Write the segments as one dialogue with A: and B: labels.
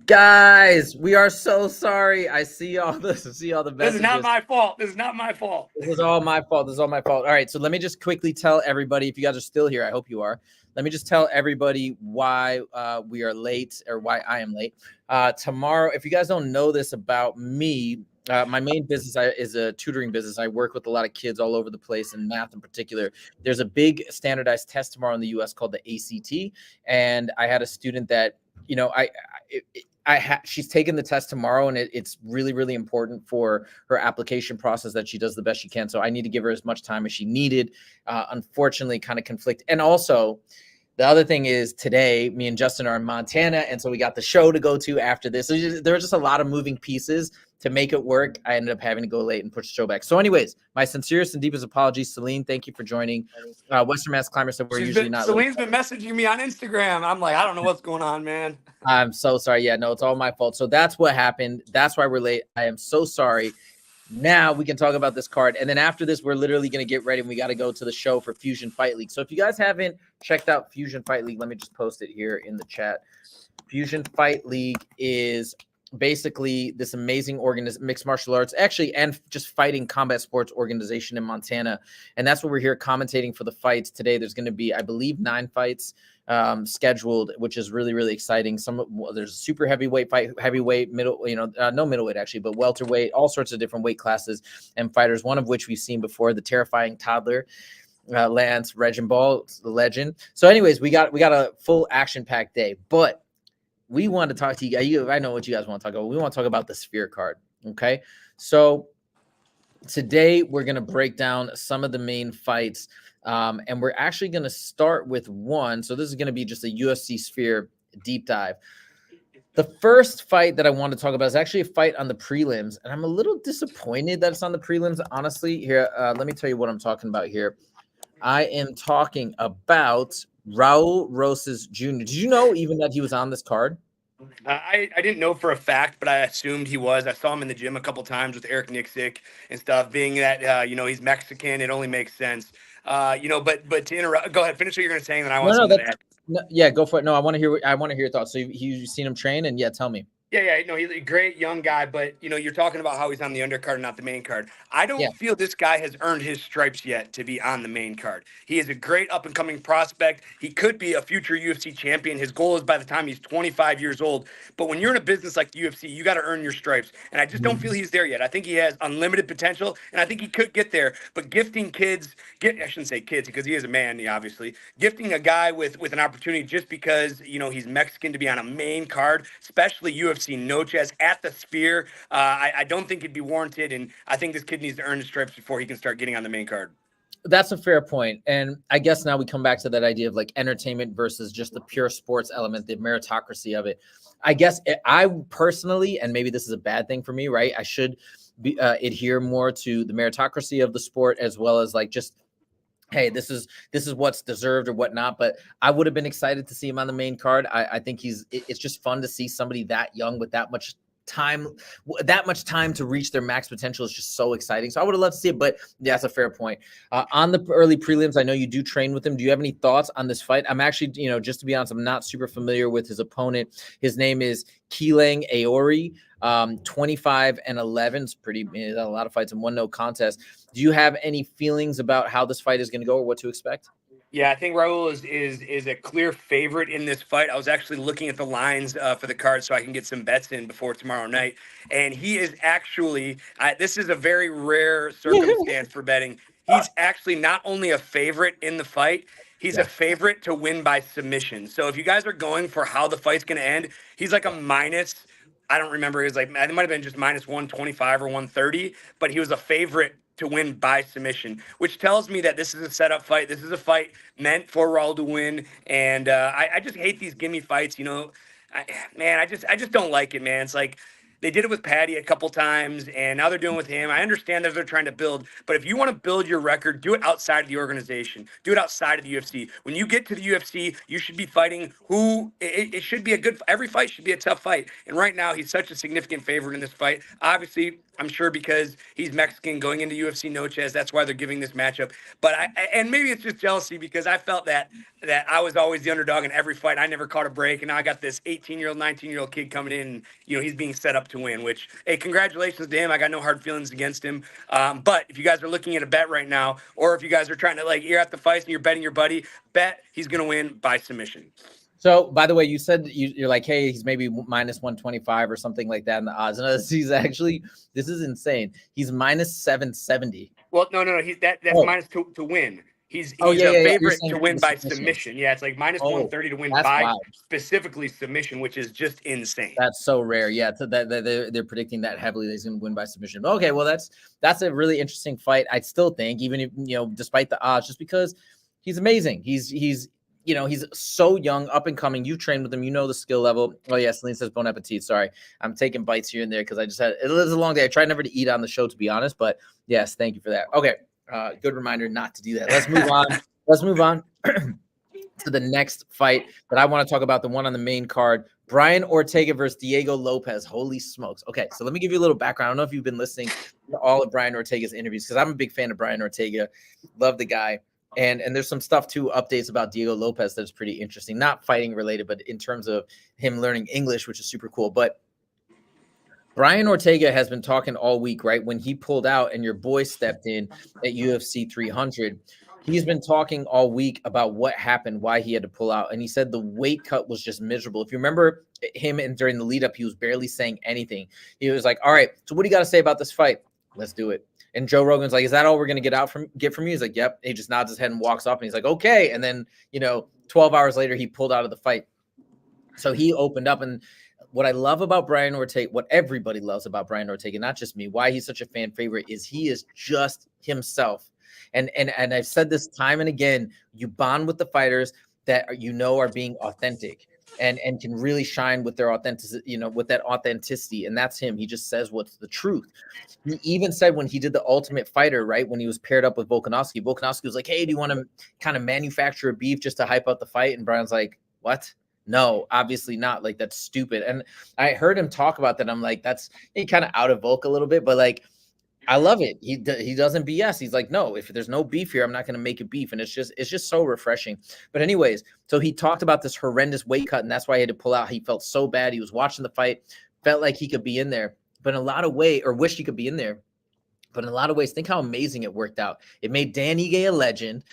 A: Guys, we are so sorry. I see all this. I see all the messages.
B: This is not my fault. This is not my fault.
A: This is all my fault. This is all my fault. All right, so let me just quickly tell everybody, if you guys are still here, I hope you are. Let me just tell everybody why we are late, or why I am late. Tomorrow, if you guys don't know this about me, my main business is a tutoring business. I work with a lot of kids all over the place, in math in particular. There's a big standardized test tomorrow in the US called the ACT. And I had a student that, you know, she's taking the test tomorrow, and it's really, really important for her application process that she does the best she can. So I need to give her as much time as she needed. Unfortunately, kind of conflict. And also, the other thing is, today, me and Justin are in Montana, and so we got the show to go to after this. So there were just a lot of moving pieces to make it work. I ended up having to go late and push the show back. So anyways, my sincerest and deepest apologies. Celine, thank you for joining. Western Mass Climber said we're usually not.
B: Celine's been messaging me on Instagram. I'm like, I don't know what's going on, man.
A: I'm so sorry. Yeah, no, it's all my fault. So that's what happened. That's why we're late. I am so sorry. Now we can talk about this card. And then after this, we're literally going to get ready, and we got to go to the show for Fusion Fight League. So if you guys haven't checked out Fusion Fight League, let me just post it here in the chat. Fusion Fight League is basically this amazing mixed martial arts, actually, and just fighting combat sports organization in Montana. And that's what we're here commentating for the fights today. There's going to be, I believe, 9 fights scheduled, which is really, really exciting. There's a super heavyweight fight, heavyweight, middle, no middleweight actually, but welterweight, all sorts of different weight classes and fighters, one of which we've seen before, the terrifying toddler, Lance Regenball, the legend. So anyways, we got a full action-packed day, but we want to talk to you. I know what you guys want to talk about. We want to talk about the Sphere card. Okay. So today we're going to break down some of the main fights. And we're actually going to start with one. So this is going to be just a UFC Sphere deep dive. The first fight that I want to talk about is actually a fight on the prelims. And I'm a little disappointed that it's on the prelims, honestly. Here, let me tell you what I'm talking about here. I am talking about Raul Rosas Jr. Did you know even that he was on this card?
B: I didn't know for a fact, but I assumed he was. I saw him in the gym a couple times with Eric Nixick and stuff. Being that he's Mexican, it only makes sense. But to interrupt, go ahead, finish what you're going to say, and then I want something to add.
A: Yeah, go for it. No, I want to hear your thoughts. So you've seen him train, and yeah, tell me.
B: Yeah, no, he's a great young guy, but you're talking about how he's on the undercard, not the main card. I don't feel this guy has earned his stripes yet to be on the main card. He is a great up-and-coming prospect. He could be a future UFC champion. His goal is by the time he's 25 years old. But when you're in a business like the UFC, you got to earn your stripes. And I just don't feel he's there yet. I think he has unlimited potential, and I think he could get there. But gifting I shouldn't say kids because he is a man, obviously. Gifting a guy with an opportunity just because, he's Mexican to be on a main card, especially UFC Noches at the Sphere, I don't think it'd be warranted, and I think this kid needs to earn his stripes before he can start getting on the main card.
A: That's a fair point. And I guess now we come back to that idea of like entertainment versus just the pure sports element, the meritocracy of it. I guess I personally, and maybe this is a bad thing for me, right? I should adhere more to the meritocracy of the sport, as well as like just, hey, this is what's deserved or whatnot. But I would have been excited to see him on the main card. I think it's just fun to see somebody that young with that much time to reach their max potential is just so exciting. So I would have loved to see it, but yeah, that's a fair point. On the early prelims, I know you do train with him. Do you have any thoughts on this fight? I'm actually, just to be honest, I'm not super familiar with his opponent. His name is Keelang Aori, 25-11. It's a lot of fights in one no contest. Do you have any feelings about how this fight is going to go or what to expect?
B: Yeah, I think Raul is a clear favorite in this fight. I was actually looking at the lines for the card so I can get some bets in before tomorrow night. And he is actually, this is a very rare circumstance for betting. He's actually not only a favorite in the fight, he's a favorite to win by submission. So if you guys are going for how the fight's going to end, he's like a minus, I don't remember, it might have been just minus 125 or 130, but he was a favorite to win by submission, which tells me that this is a setup fight. This is a fight meant for Raul to win. And I just hate these gimme fights. I just don't like it, man. It's like they did it with Patty a couple times, and now they're doing it with him. I understand that they're trying to build, but if you want to build your record, do it outside of the organization. Do it outside of the UFC. When you get to the UFC, you should be fighting it should be every fight should be a tough fight. And right now, he's such a significant favorite in this fight. Obviously, I'm sure because he's Mexican going into UFC Noches, that's why they're giving this matchup. But and maybe it's just jealousy because I felt that I was always the underdog in every fight. I never caught a break, and now I got this 18-year-old, 19-year-old kid coming in, and he's being set up to win. Which, hey, congratulations to him. I got no hard feelings against him. But if you guys are looking at a bet right now, or if you guys are trying to you're at the fights and you're betting your buddy, bet he's gonna win by submission.
A: So, by the way, you said you're like, hey, he's maybe minus 125 or something like that in the odds. And he's actually, this is insane. He's minus 770.
B: Well, no. That's minus to win. He's a favorite to win by submission. Yeah, it's like minus 130 to win by specifically submission, which is just insane.
A: That's so rare. Yeah, so that they're predicting that heavily. He's going to win by submission. Okay, well, that's a really interesting fight. I still think, even if despite the odds, just because he's amazing. He's so young, up and coming. You trained with him, the skill level. Oh yeah, Celine says bon appetit. Sorry, I'm taking bites here and there because it was a long day. I tried never to eat on the show, to be honest, but yes, thank you for that. Okay, good reminder not to do that. Let's move on. Let's move on to the next fight that I want to talk about, the one on the main card. Brian Ortega versus Diego Lopez. Holy smokes. Okay, so let me give you a little background. I don't know if you've been listening to all of Brian Ortega's interviews because I'm a big fan of Brian Ortega. Love the guy. And there's some stuff too, updates about Diego Lopez that's pretty interesting, not fighting related, but in terms of him learning English, which is super cool. But Brian Ortega has been talking all week, right? When he pulled out and your boy stepped in at UFC 300, he's been talking all week about what happened, why he had to pull out. And he said the weight cut was just miserable. If you remember him and during the lead up, he was barely saying anything. He was like, all right, so what do you got to say about this fight? Let's do it. And Joe Rogan's like, is that all we're going to get from you? He's like, yep. He just nods his head and walks off. And he's like, okay. And then, 12 hours later, he pulled out of the fight. So he opened up. And what I love about Brian Ortega, what everybody loves about Brian Ortega, not just me, why he's such a fan favorite, is he is just himself. And I've said this time and again, you bond with the fighters that are being authentic and can really shine with their authenticity, with that authenticity. And that's him. He just says what's the truth. He even said when he did the Ultimate Fighter, right, when he was paired up with Volkanovski was like, hey, do you want to kind of manufacture a beef just to hype up the fight? And Brian's like, what? No, obviously not. Like, that's stupid. And I heard him talk about that. I'm like, that's kind of out of Volk a little bit, but like, I love it. He doesn't BS. He's like, no, if there's no beef here, I'm not going to make it beef. And it's just so refreshing. But anyways, so he talked about this horrendous weight cut, and that's why he had to pull out. He felt so bad. He was watching the fight, felt like he could be in there, but in a lot of ways, or wished he could be in there. But in a lot of ways, think how amazing it worked out. It made Dan Ige a legend.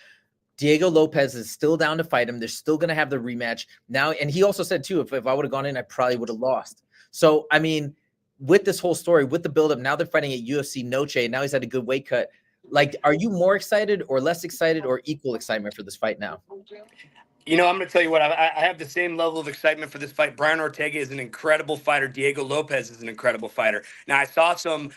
A: Diego Lopez is still down to fight him. They're still going to have the rematch now. And he also said, too, if I would have gone in, I probably would have lost. So, I mean, with this whole story, with the buildup, now they're fighting at UFC Noche. Now he's had a good weight cut. Like, are you more excited or less excited or equal excitement for this fight now?
B: I'm going to tell you what, I have the same level of excitement for this fight. Brian Ortega is an incredible fighter. Diego Lopez is an incredible fighter. Now, I saw some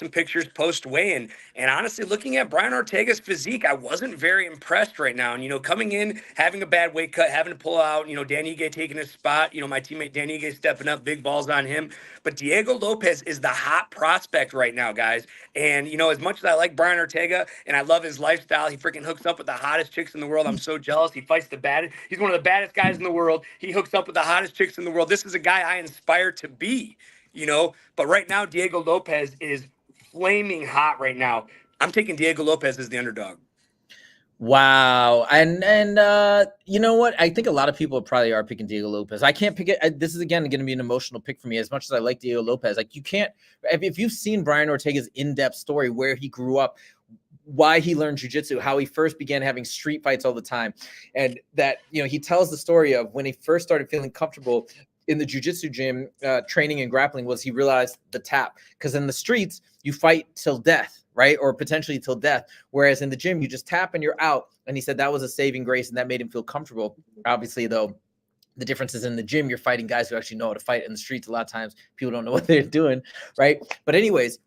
B: pictures post weigh-in, and honestly, looking at Brian Ortega's physique, I wasn't very impressed right now. And, coming in, having a bad weight cut, having to pull out, Dan Ige taking his spot, my teammate Dan Ige stepping up, big balls on him. But Diego Lopez is the hot prospect right now, guys. And, as much as I like Brian Ortega and I love his lifestyle, he freaking hooks up with the hottest chicks in the world. I'm so jealous. He fights the baddest. He's one of the baddest guys in the world. He hooks up with the hottest chicks in the world. This is a guy I inspire to be, But right now, Diego Lopez is flaming hot right now. I'm taking Diego Lopez as the underdog.
A: Wow. And you know what? I think a lot of people probably are picking Diego Lopez. I can't pick it. This is, again, going to be an emotional pick for me as much as I like Diego Lopez. Like, you can't – if you've seen Brian Ortega's in-depth story, where he grew up, why he learned jiu-jitsu, how he first began having street fights all the time, and that, he tells the story of when he first started feeling comfortable in the jiu-jitsu gym, training and grappling, was he realized the tap. Because in the streets, you fight till death, right? Or potentially till death. Whereas in the gym, you just tap and you're out. And he said that was a saving grace, and that made him feel comfortable. Obviously, though, the difference is in the gym, you're fighting guys who actually know how to fight. In the streets, a lot of times, people don't know what they're doing, right? But anyways,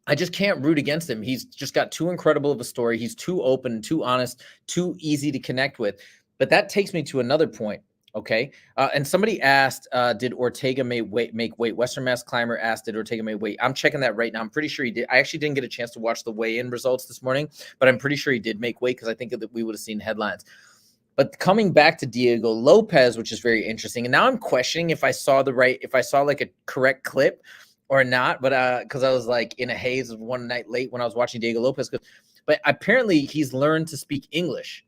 A: I just can't root against him. He's just got too incredible of a story. He's too open, too honest, too easy to connect with. But that takes me to another point. Okay. And somebody asked, did Ortega make weight? Western Mass Climber asked, did Ortega make weight? I'm checking that right now. I'm pretty sure he did. I actually didn't get a chance to watch the weigh-in results this morning, but I'm pretty sure he did make weight because I think that we would have seen headlines. But coming back to Diego Lopez, which is very interesting. And now I'm questioning if I saw like a correct clip, or not, but because I was like in a haze of one night late when I was watching Diego Lopez. But apparently he's learned to speak English.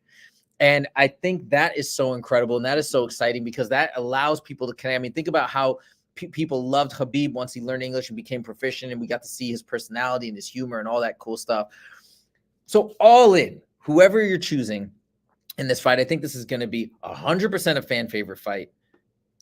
A: And I think that is so incredible. And that is so exciting because that allows people to connect. I mean, think about how people loved Khabib once he learned English and became proficient, and we got to see his personality and his humor and all that cool stuff. So all in, whoever you're choosing in this fight, I think this is going to be 100% a fan favorite fight.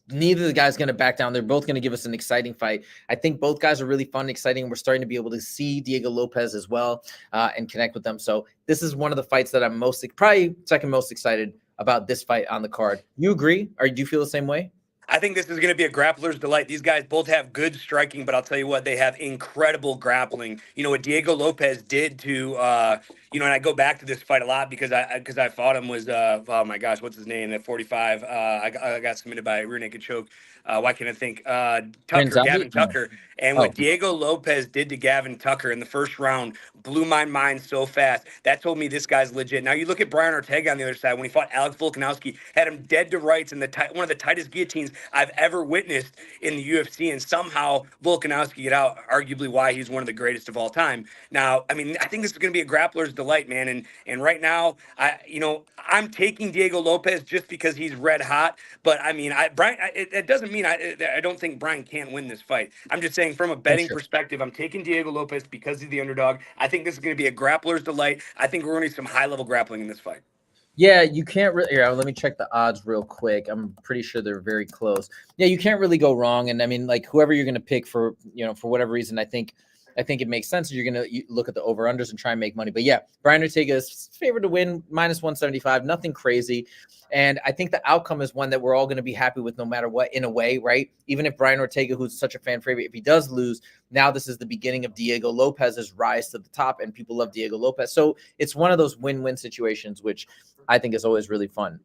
A: Neither of the guys going to back down. They're both going to give us an exciting fight. I think both guys are really fun and exciting. We're starting to be able to see Diego Lopez as well and connect with them. So this is one of the fights that I'm probably second most excited about this fight on the card. You agree? Or do you feel the same way?
B: I think this is going to be a grappler's delight. These guys both have good striking, but I'll tell you what, they have incredible grappling. You know what Diego Lopez did to, and I go back to this fight a lot because I fought him was, oh my gosh, what's his name at 45? I got submitted by a rear naked choke. Why can't I think? Gavin Tucker. And what Diego Lopez did to Gavin Tucker in the first round blew my mind so fast. That told me this guy's legit. Now you look at Brian Ortega on the other side when he fought Alex Volkanovski, had him dead to rights in one of the tightest guillotines I've ever witnessed in the UFC, and somehow Volkanovski get out, arguably why he's one of the greatest of all time. Now, I mean, I think this is going to be a grappler's delight, man. And right now, I'm taking Diego Lopez just because he's red hot. But I mean, it doesn't mean I don't think Brian can't win this fight. I'm just saying from a betting perspective, I'm taking Diego Lopez because he's the underdog. I think this is going to be a grappler's delight. I think we're going to see some high-level grappling in this fight.
A: Yeah, you can't really. Here, let me check the odds real quick. I'm pretty sure they're very close. Yeah, you can't really go wrong. And I mean, like whoever you're going to pick for whatever reason, I think it makes sense. You're going to look at the over-unders and try and make money. But yeah, Brian Ortega is favored to win, -175, nothing crazy. And I think the outcome is one that we're all going to be happy with no matter what, in a way, right? Even if Brian Ortega, who's such a fan favorite, if he does lose, now this is the beginning of Diego Lopez's rise to the top, and people love Diego Lopez. So it's one of those win-win situations, which I think is always really fun.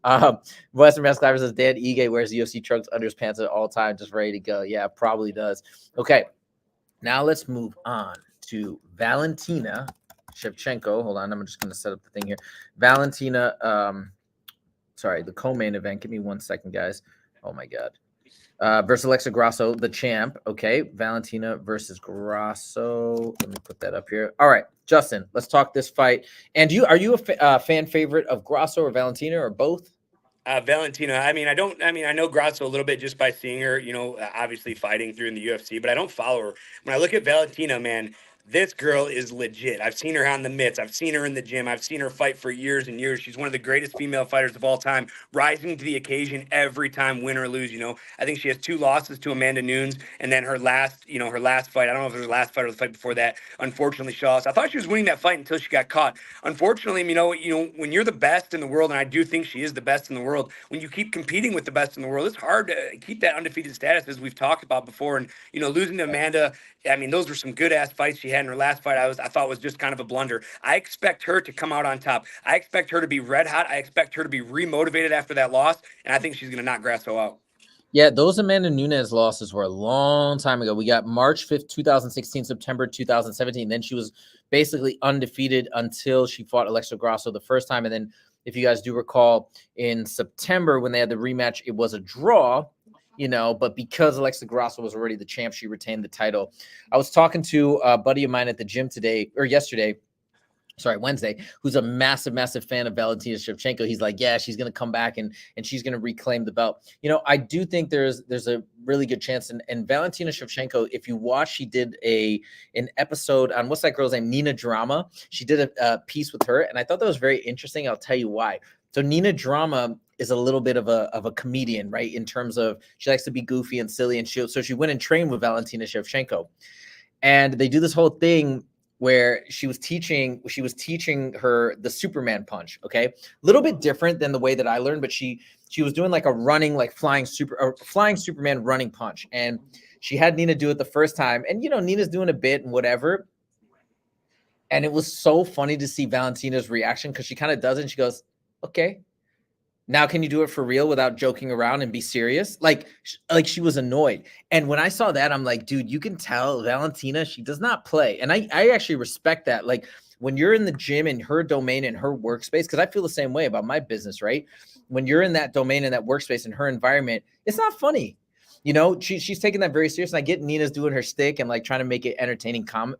A: Western Mass Cliver says, Dan Ige wears UFC trunks under his pants at all times, just ready to go. Yeah, probably does. Okay. Now let's move on to Valentina Shevchenko. Hold on, I'm just going to set up the thing here. Valentina, the co-main event. Give me 1 second, guys. Oh my God. Versus Alexa Grasso, the champ. Okay, Valentina versus Grasso. Let me put that up here. All right, Justin, let's talk this fight. And are you a fan favorite of Grasso or Valentina or both?
B: Valentina. I know Grasso a little bit just by seeing her, obviously fighting through in the UFC, but I don't follow her. When I look at Valentina, man, this girl is legit. I've seen her on the mitts. I've seen her in the gym. I've seen her fight for years and years. She's one of the greatest female fighters of all time, rising to the occasion every time, win or lose. I think she has 2 losses to Amanda Nunes, and then her last fight. I don't know if it was her last fight or the fight before that. Unfortunately, she lost. I thought she was winning that fight until she got caught. Unfortunately, when you're the best in the world, and I do think she is the best in the world, when you keep competing with the best in the world, it's hard to keep that undefeated status, as we've talked about before. And losing to Amanda, those were some good ass fights she had in her last fight. I thought was just kind of a blunder. I expect her to come out on top. I expect her to be red hot. I expect her to be remotivated after that loss, and I think she's going to knock Grasso out.
A: Yeah, those Amanda Nunes losses were a long time ago. We got March 5th, 2016, September 2017. Then she was basically undefeated until she fought Alexa Grasso the first time. And then, if you guys do recall, in September when they had the rematch, it was a draw. But because Alexa Grasso was already the champ, she retained the title. I was talking to a buddy of mine at the gym Wednesday, who's a massive, massive fan of Valentina Shevchenko. He's like, yeah, she's going to come back and she's going to reclaim the belt. I do think there's a really good chance. And Valentina Shevchenko, if you watch, she did an episode on, what's that girl's name? Nina Drama. She did a piece with her, and I thought that was very interesting. I'll tell you why. So Nina Drama is a little bit of a comedian, right? In terms of, she likes to be goofy and silly, and so she went and trained with Valentina Shevchenko, and they do this whole thing where she was teaching her the Superman punch. Okay, a little bit different than the way that I learned, but she was doing like a running, like flying Superman running punch, and she had Nina do it the first time, and Nina's doing a bit and whatever, and it was so funny to see Valentina's reaction, because she kind of does it and she goes, okay, now can you do it for real without joking around and be serious? Like she was annoyed. And when I saw that, I'm like, dude, you can tell Valentina, she does not play. And I actually respect that. Like, when you're in the gym, in her domain, in her workspace, because I feel the same way about my business, right? When you're in that domain, in that workspace, in her environment, it's not funny. You know, she's taking that very serious. And I get Nina's doing her stick and like trying to make it entertaining content,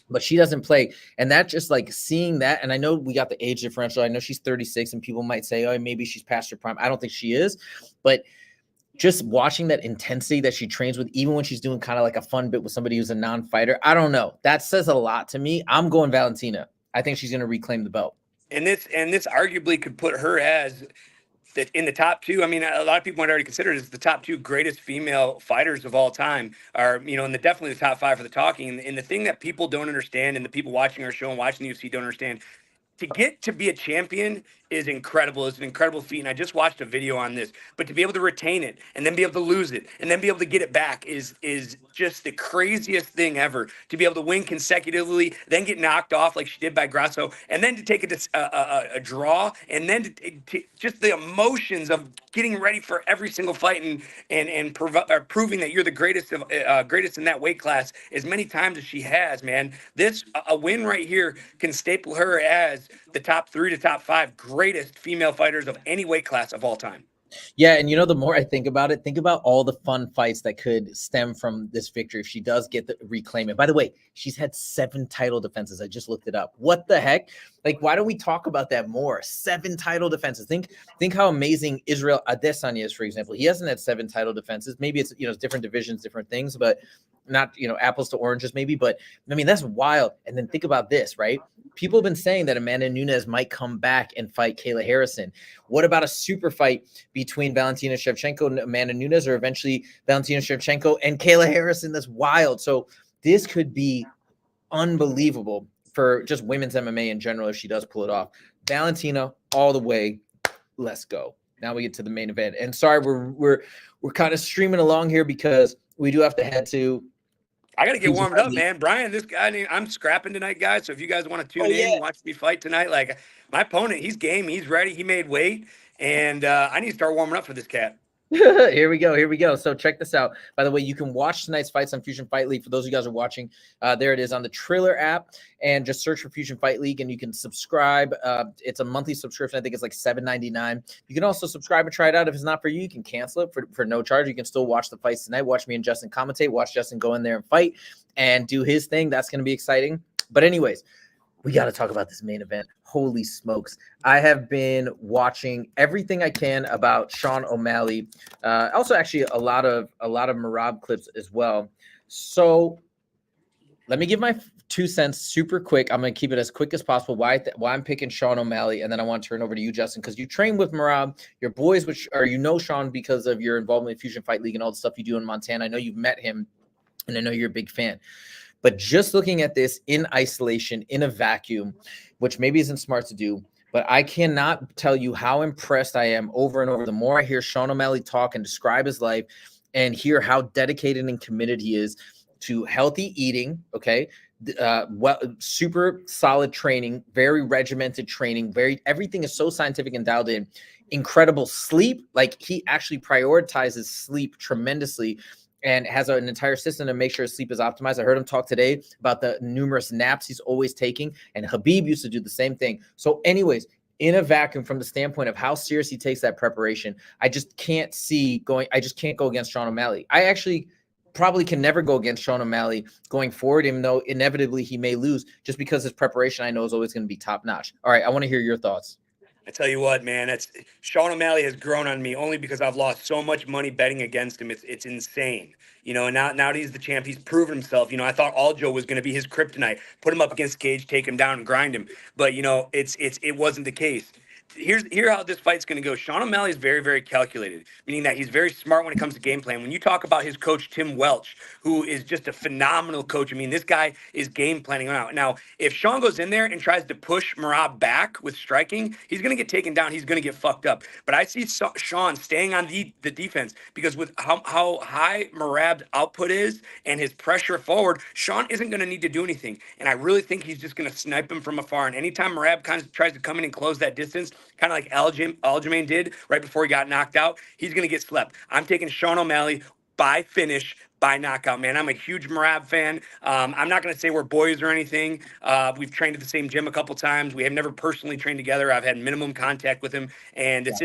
A: but she doesn't play. And that just like seeing that, and I know we got the age differential. I know she's 36 and people might say, oh, maybe she's past her prime. I don't think she is, but just watching that intensity that she trains with, even when she's doing kind of like a fun bit with somebody who's a non-fighter, I don't know. That says a lot to me. I'm going Valentina. I think she's going to reclaim the belt.
B: And this arguably could put her as in the top two. I mean, a lot of people might already consider it as the top two greatest female fighters of all time, are, you know, and definitely the top five for the talking. And the thing that people don't understand, and the people watching our show and watching the UFC don't understand, to get to be a champion is incredible. It's an incredible feat. And I just watched a video on this, but to be able to retain it and then be able to lose it and then be able to get it back is just the craziest thing ever. To be able to win consecutively, then get knocked off like she did by Grasso, and then to take a draw, and then to just the emotions of getting ready for every single fight and proving that you're the greatest in that weight class as many times as she has, man. This a win right here can staple her as the top 3 to top 5 greatest female fighters of any weight class of all time.
A: Yeah, and you know, the more I think about it, think about all the fun fights that could stem from this victory if she does get the reclaim it. By the way, she's had 7 title defenses. I just looked it up. What the heck? Like, why don't we talk about that more? 7 title defenses. Think how amazing Israel Adesanya is, for example. He hasn't had 7 title defenses. Maybe it's, you know, different divisions, different things, but not, you know, apples to oranges maybe. But I mean, that's wild. And then think about this, right? People have been saying that Amanda Nunes might come back and fight Kayla Harrison. What about a super fight between Valentina Shevchenko and Amanda Nunes, or eventually Valentina Shevchenko and Kayla Harrison? That's wild. So this could be unbelievable for just women's MMA in general if she does pull it off. Valentina all the way. Let's go. Now we get to the main event. And sorry, we're kind of streaming along here because we do have to head to.
B: I got to get warmed up, man. Brian, this guy, I'm scrapping tonight, guys. So if you guys want to tune in and watch me fight tonight, like my opponent, he's game, he's ready, he made weight, and I need to start warming up for this cat.
A: Here we go. So check this out. By the way, you can watch tonight's fights on Fusion Fight League. For those of you guys who are watching, there it is on the Triller app, and just search for Fusion Fight League, and you can subscribe. It's a monthly subscription. I think it's like $7.99. You can also subscribe and try it out. If it's not for you, you can cancel it for no charge. You can still watch the fights tonight. Watch me and Justin commentate. Watch Justin go in there and fight and do his thing. That's going to be exciting. But anyways, we got to talk about this main event. Holy smokes. I have been watching everything I can about Sean O'Malley. Also actually a lot of Merab clips as well. So let me give my 2 cents super quick. I'm going to keep it as quick as possible. Why I'm picking Sean O'Malley, and then I want to turn over to you, Justin, because you train with Merab. Your boys, or you know Sean because of your involvement in Fusion Fight League and all the stuff you do in Montana. I know you've met him, and I know you're a big fan. But just looking at this in isolation, in a vacuum, which maybe isn't smart to do, but I cannot tell you how impressed I am over and over. The more I hear Sean O'Malley talk and describe his life and hear how dedicated and committed he is to healthy eating, okay, super solid training, very regimented training, everything is so scientific and dialed in. Incredible sleep, like he actually prioritizes sleep tremendously and has an entire system to make sure his sleep is optimized. I heard him talk today about the numerous naps he's always taking, and Habib used to do the same thing. So anyways, in a vacuum, from the standpoint of how serious he takes that preparation, I just can't go against Sean O'Malley. I actually probably can never go against Sean O'Malley going forward, even though inevitably he may lose, just because his preparation I know is always going to be top notch. All right, I want to hear your thoughts.
B: I tell you what, man, Sean O'Malley has grown on me only because I've lost so much money betting against him. It's insane. You know, and now that he's the champ, he's proven himself. You know, I thought Aljo was going to be his kryptonite, put him up against Gage, take him down and grind him. But, you know, it wasn't the case. Here's how this fight's going to go. Sean O'Malley is very, very calculated, meaning that he's very smart when it comes to game plan. When you talk about his coach, Tim Welch, who is just a phenomenal coach, I mean, this guy is game planning out. Now, if Sean goes in there and tries to push Merab back with striking, he's going to get taken down. He's going to get fucked up. But I see Sean staying on the defense because with how high Merab's output is and his pressure forward, Sean isn't going to need to do anything. And I really think he's just going to snipe him from afar. And anytime Merab kind of tries to come in and close that distance, kind of like Aljamain did right before he got knocked out, he's going to get slept. I'm taking Sean O'Malley by finish, by knockout, man. I'm a huge Merab fan. I'm not going to say we're boys or anything. We've trained at the same gym a couple times. We have never personally trained together. I've had minimum contact with him, and this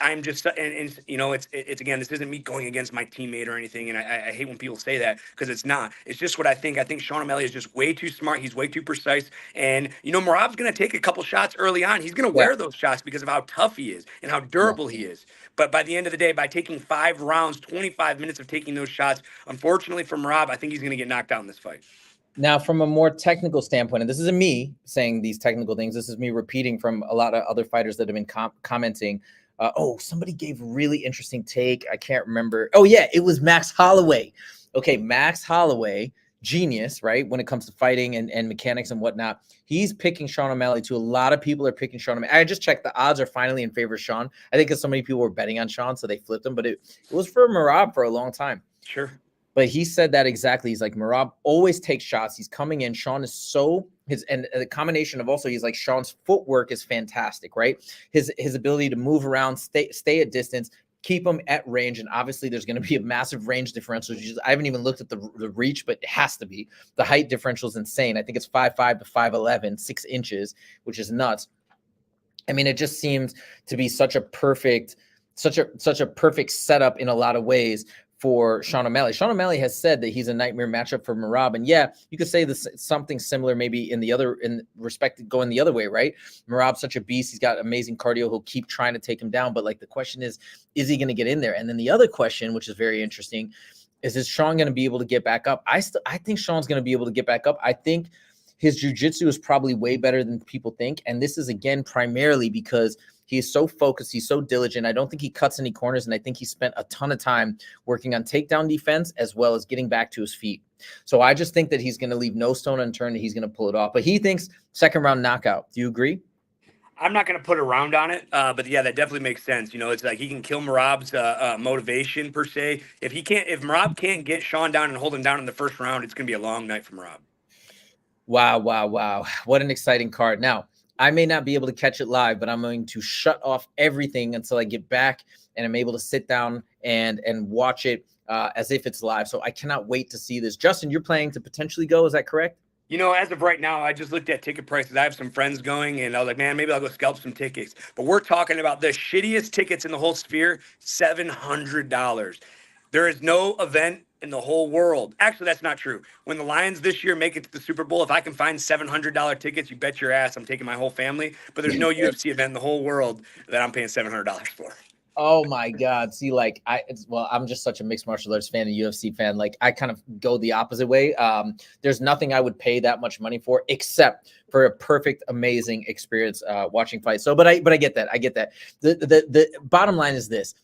B: I'm just, and you know, it's again, this isn't me going against my teammate or anything. And I hate when people say that, because it's not. It's just what I think. I think Sean O'Malley is just way too smart. He's way too precise. And, you know, Merab's going to take a couple shots early on. He's going to
A: Yeah.
B: wear those shots because of how tough he is and how durable he is. But by the end of the day, by taking 5 rounds, 25 minutes of taking those shots, unfortunately for Merab, I think he's going to get knocked out in this fight.
A: Now, from a more technical standpoint, and this isn't me saying these technical things, this is me repeating from a lot of other fighters that have been commenting. Oh, somebody gave a really interesting take. I can't remember. Oh, yeah, it was Max Holloway. Okay, Max Holloway, genius, right? When it comes to fighting and mechanics and whatnot. He's picking Sean O'Malley too. A lot of people are picking Sean O'Malley. I just checked. The odds are finally in favor of Sean. I think because so many people were betting on Sean, so they flipped him. But it was for Merab for a long time.
B: Sure.
A: But he said that exactly. He's like, Merab always takes shots. He's coming in. Sean is so and the combination of also, he's like, Sean's footwork is fantastic, right? His ability to move around, stay at distance, keep him at range. And obviously there's going to be a massive range differential. I haven't even looked at the reach, but it has to be. The height differential is insane. I think it's 5'5" to 5'11", 6 inches, which is nuts. I mean, it just seems to be such a perfect setup in a lot of ways for Sean O'Malley. Sean O'Malley has said that he's a nightmare matchup for Merab. And yeah, you could say this something similar maybe in respect to going the other way, right? Merab's such a beast. He's got amazing cardio. He'll keep trying to take him down. But like the question is he going to get in there? And then the other question, which is very interesting, is Sean going to be able to get back up? I think Sean's going to be able to get back up. I think his jiu-jitsu is probably way better than people think. And this is, again, primarily because he is so focused. He's so diligent. I don't think he cuts any corners, and I think he spent a ton of time working on takedown defense as well as getting back to his feet. So I just think that he's going to leave no stone unturned, and he's going to pull it off. But he thinks second round knockout. Do you agree?
B: I'm not going to put a round on it, but yeah, that definitely makes sense. You know, it's like he can kill Merab's motivation per se. If Merab can't get Sean down and hold him down in the first round, it's going to be a long night for Merab.
A: Wow. What an exciting card. Now, I may not be able to catch it live, but I'm going to shut off everything until I get back and I'm able to sit down and watch it as if it's live. So I cannot wait to see this. Justin, you're planning to potentially go. Is that correct?
B: You know, as of right now, I just looked at ticket prices. I have some friends going, and I was like, man, maybe I'll go scalp some tickets. But we're talking about the shittiest tickets in the whole sphere, $700. There is no event in the whole world. Actually, that's not true. When the Lions this year make it to the Super Bowl, if I can find $700 tickets, you bet your ass I'm taking my whole family. But there's no UFC event in the whole world that I'm paying $700 for.
A: Oh my God. See, like I'm just such a mixed martial arts fan and UFC fan. Like I kind of go the opposite way. There's nothing I would pay that much money for except for a perfect, amazing experience watching fights. So, but I get that. I get that. The bottom line is this.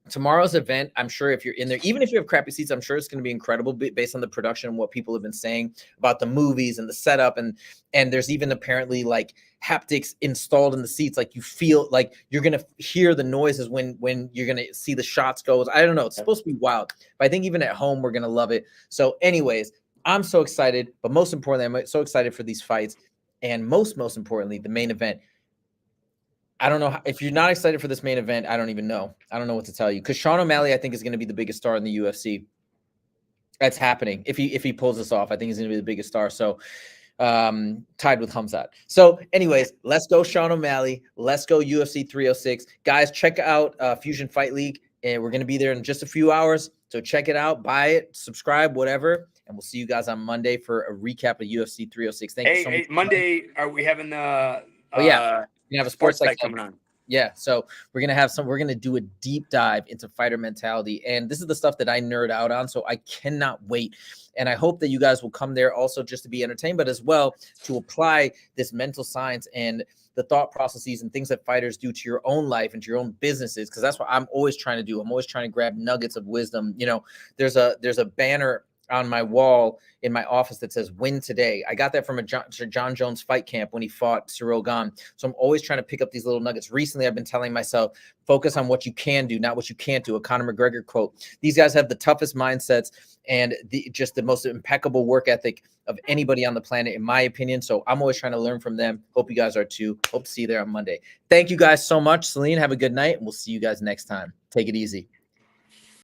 A: Tomorrow's event, I'm sure if you're in there, even if you have crappy seats, I'm sure it's going to be incredible based on the production and what people have been saying about the movies and the setup. And there's even apparently like haptics installed in the seats. Like you feel like you're going to hear the noises when you're going to see the shots go. I don't know. It's supposed to be wild, but I think even at home, we're going to love it. So anyways, I'm so excited, but most importantly, I'm so excited for these fights. And most importantly, the main event. I don't know if you're not excited for this main event. I don't even know. I don't know what to tell you because Sean O'Malley, I think, is going to be the biggest star in the UFC. That's happening. If he pulls this off, I think he's going to be the biggest star. So tied with Hamzat. So anyways, let's go Sean O'Malley. Let's go UFC 306. Guys, check out Fusion Fight League. And we're going to be there in just a few hours. So check it out, buy it, subscribe, whatever. And we'll see you guys on Monday for a recap of UFC 306. Thank you so much.
B: Monday, are we having the
A: you have a sports site
B: coming on.
A: Yeah, so we're gonna do a deep dive into fighter mentality, and this is the stuff that I nerd out on. So I cannot wait, and I hope that you guys will come there also just to be entertained, but as well to apply this mental science and the thought processes and things that fighters do to your own life and to your own businesses, because that's what I'm always trying to do. I'm always trying to grab nuggets of wisdom. You know, there's a banner on my wall in my office that says "Win Today." I got that from a John Jones fight camp when he fought Ciryl Gane. So I'm always trying to pick up these little nuggets. Recently, I've been telling myself, focus on what you can do, not what you can't do. A Conor McGregor quote. These guys have the toughest mindsets and just the most impeccable work ethic of anybody on the planet, in my opinion. So I'm always trying to learn from them. Hope you guys are too. Hope to see you there on Monday. Thank you guys so much. Celine, have a good night, and we'll see you guys next time. Take it easy.